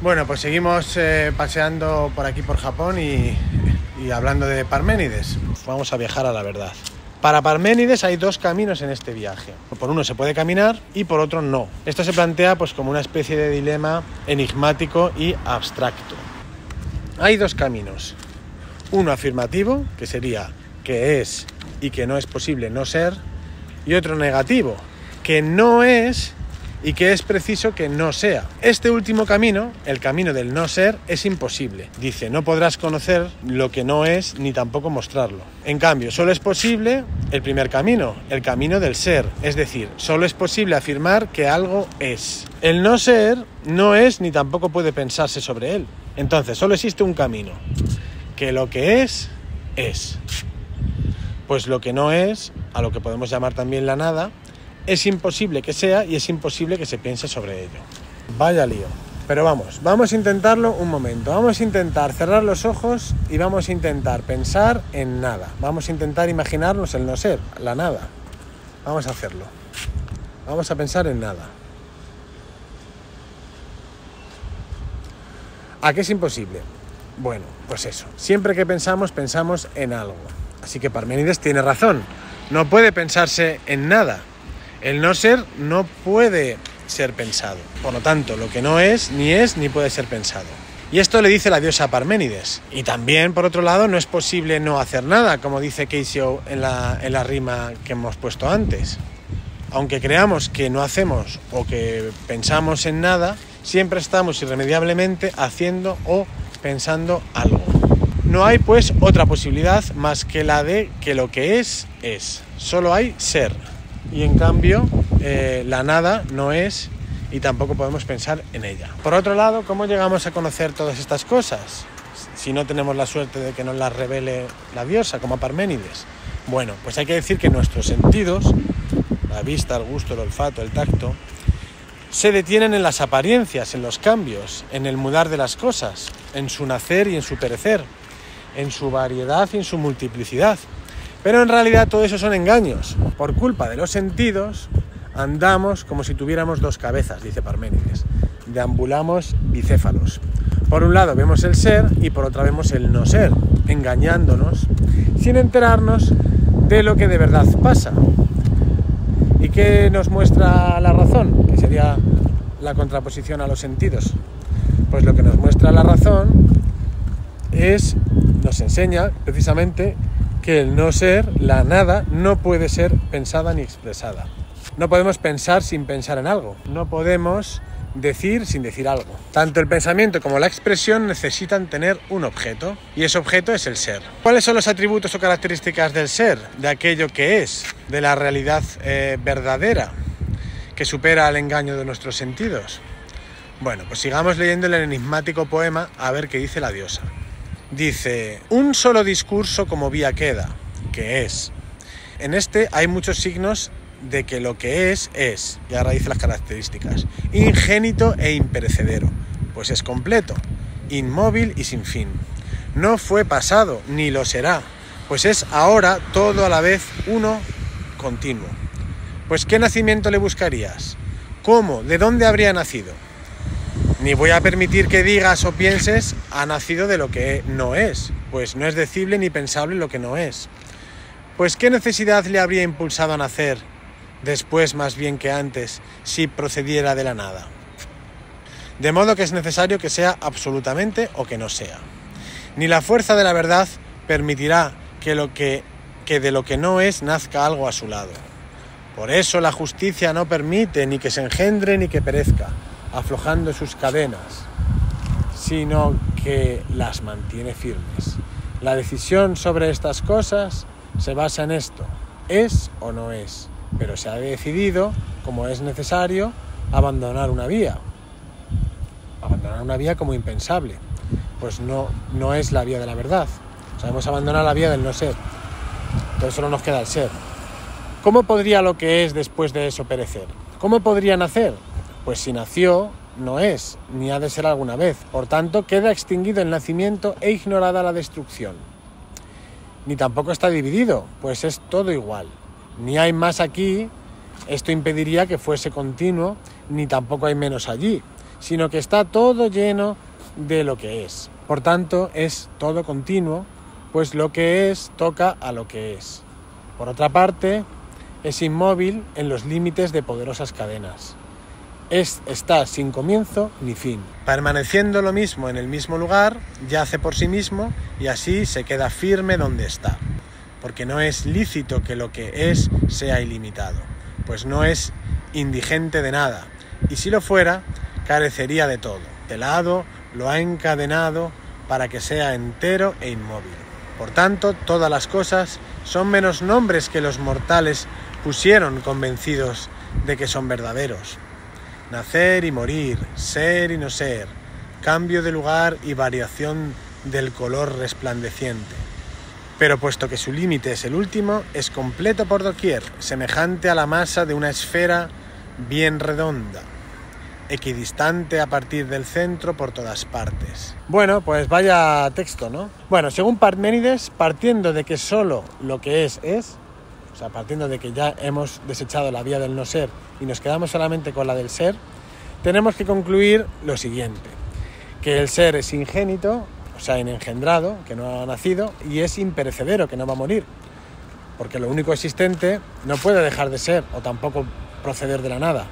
Bueno, pues seguimos paseando por aquí por Japón y hablando de Parménides. Vamos a viajar a la verdad. Para Parménides hay dos caminos en este viaje. Por uno se puede caminar y por otro no. Esto se plantea pues como una especie de dilema enigmático y abstracto. Hay dos caminos. Uno afirmativo, que sería que es y que no es posible no ser, y otro negativo, que no es y que es preciso que no sea. Este último camino, el camino del no ser, es imposible. Dice, no podrás conocer lo que no es ni tampoco mostrarlo. En cambio, solo es posible el primer camino, el camino del ser. Es decir, solo es posible afirmar que algo es. El no ser no es ni tampoco puede pensarse sobre él. Entonces, solo existe un camino, que lo que es, es. Pues lo que no es, a lo que podemos llamar también la nada, es imposible que sea y es imposible que se piense sobre ello. Vaya lío. Pero vamos a intentarlo un momento. Vamos a intentar cerrar los ojos y vamos a intentar pensar en nada. Vamos a intentar imaginarnos el no ser, la nada. Vamos a hacerlo. Vamos a pensar en nada. ¿A qué es imposible? Bueno, pues eso. Siempre que pensamos en algo. Así que Parménides tiene razón. No puede pensarse en nada. El no ser no puede ser pensado. Por lo tanto, lo que no es ni puede ser pensado. Y esto le dice la diosa a Parménides. Y también, por otro lado, no es posible no hacer nada, como dice Keisho en la rima que hemos puesto antes. Aunque creamos que no hacemos o que pensamos en nada, siempre estamos irremediablemente haciendo o pensando algo. No hay, pues, otra posibilidad más que la de que lo que es. Solo hay ser. Y en cambio, la nada no es y tampoco podemos pensar en ella. Por otro lado, ¿cómo llegamos a conocer todas estas cosas? Si no tenemos la suerte de que nos las revele la diosa, como a Parménides. Bueno, pues hay que decir que nuestros sentidos, la vista, el gusto, el olfato, el tacto, se detienen en las apariencias, en los cambios, en el mudar de las cosas, en su nacer y en su perecer, en su variedad y en su multiplicidad. Pero en realidad todo eso son engaños. Por culpa de los sentidos, andamos como si tuviéramos dos cabezas, dice Parménides. Deambulamos bicéfalos. Por un lado vemos el ser y por otro vemos el no ser, engañándonos, sin enterarnos de lo que de verdad pasa. ¿Y qué nos muestra la razón? Que sería la contraposición a los sentidos. Pues lo que nos muestra la razón nos enseña precisamente que el no ser, la nada, no puede ser pensada ni expresada. No podemos pensar sin pensar en algo. No podemos decir sin decir algo. Tanto el pensamiento como la expresión necesitan tener un objeto, y ese objeto es el ser. ¿Cuáles son los atributos o características del ser? De aquello que es, de la realidad verdadera, que supera al engaño de nuestros sentidos. Bueno, pues sigamos leyendo el enigmático poema a ver qué dice la diosa. Dice, un solo discurso como vía queda, que es. En este hay muchos signos de que lo que es, y ahora dice las características. Ingénito e imperecedero, pues es completo, inmóvil y sin fin. No fue pasado, ni lo será, pues es ahora todo a la vez uno continuo. Pues ¿qué nacimiento le buscarías? ¿Cómo? ¿De dónde habría nacido? Ni voy a permitir que digas o pienses ha nacido de lo que no es, pues no es decible ni pensable lo que no es. Pues ¿qué necesidad le habría impulsado a nacer, después más bien que antes, si procediera de la nada? De modo que es necesario que sea absolutamente o que no sea. Ni la fuerza de la verdad permitirá que de lo que no es nazca algo a su lado. Por eso la justicia no permite ni que se engendre ni que perezca, aflojando sus cadenas, sino que las mantiene firmes. La decisión sobre estas cosas se basa en esto, es o no es, pero se ha decidido, como es necesario, abandonar una vía como impensable, pues no es la vía de la verdad. Sabemos abandonar la vía del no ser, entonces solo nos queda el ser. ¿Cómo podría lo que es después de eso perecer? ¿Cómo podría nacer? Pues si nació, no es, ni ha de ser alguna vez. Por tanto, queda extinguido el nacimiento e ignorada la destrucción. Ni tampoco está dividido, pues es todo igual. Ni hay más aquí, esto impediría que fuese continuo, ni tampoco hay menos allí, sino que está todo lleno de lo que es. Por tanto, es todo continuo, pues lo que es toca a lo que es. Por otra parte, es inmóvil en los límites de poderosas cadenas. Está sin comienzo ni fin. Permaneciendo lo mismo en el mismo lugar, yace por sí mismo y así se queda firme donde está. Porque no es lícito que lo que es sea ilimitado, pues no es indigente de nada, y si lo fuera, carecería de todo. De lado lo ha encadenado para que sea entero e inmóvil. Por tanto, todas las cosas son menos nombres que los mortales pusieron convencidos de que son verdaderos. Nacer y morir, ser y no ser, cambio de lugar y variación del color resplandeciente. Pero puesto que su límite es el último, es completo por doquier, semejante a la masa de una esfera bien redonda, equidistante a partir del centro por todas partes. Bueno, pues vaya texto, ¿no? Bueno, según Parménides, partiendo de que solo lo que es, o sea, partiendo de que ya hemos desechado la vía del no ser y nos quedamos solamente con la del ser, tenemos que concluir lo siguiente, que el ser es ingénito, o sea, inengendrado, que no ha nacido, y es imperecedero, que no va a morir, porque lo único existente no puede dejar de ser o tampoco proceder de la nada.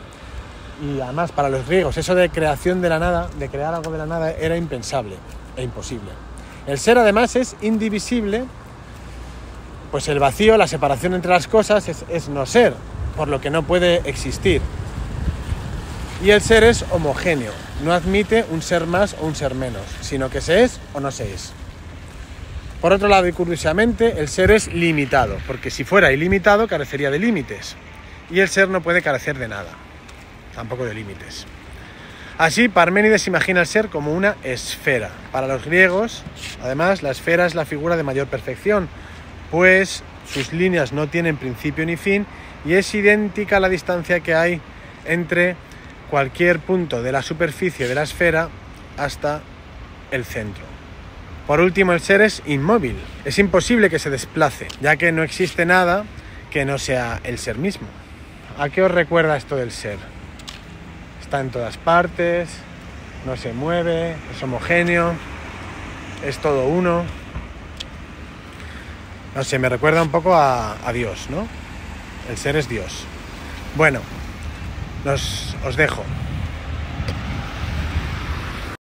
Y además, para los griegos, eso de creación de la nada, de crear algo de la nada, era impensable e imposible. El ser, además, es indivisible, pues el vacío, la separación entre las cosas es no ser, por lo que no puede existir. Y el ser es homogéneo, no admite un ser más o un ser menos, sino que se es o no se es. Por otro lado, y curiosamente, el ser es limitado, porque si fuera ilimitado carecería de límites, y el ser no puede carecer de nada, tampoco de límites. Así, Parménides imagina el ser como una esfera. Para los griegos, además, la esfera es la figura de mayor perfección, pues sus líneas no tienen principio ni fin y es idéntica a la distancia que hay entre cualquier punto de la superficie de la esfera hasta el centro. Por último, el ser es inmóvil. Es imposible que se desplace, ya que no existe nada que no sea el ser mismo. ¿A qué os recuerda esto del ser? Está en todas partes, no se mueve, es homogéneo, es todo uno. No sé, me recuerda un poco a Dios, ¿no? El ser es Dios. Bueno, os dejo.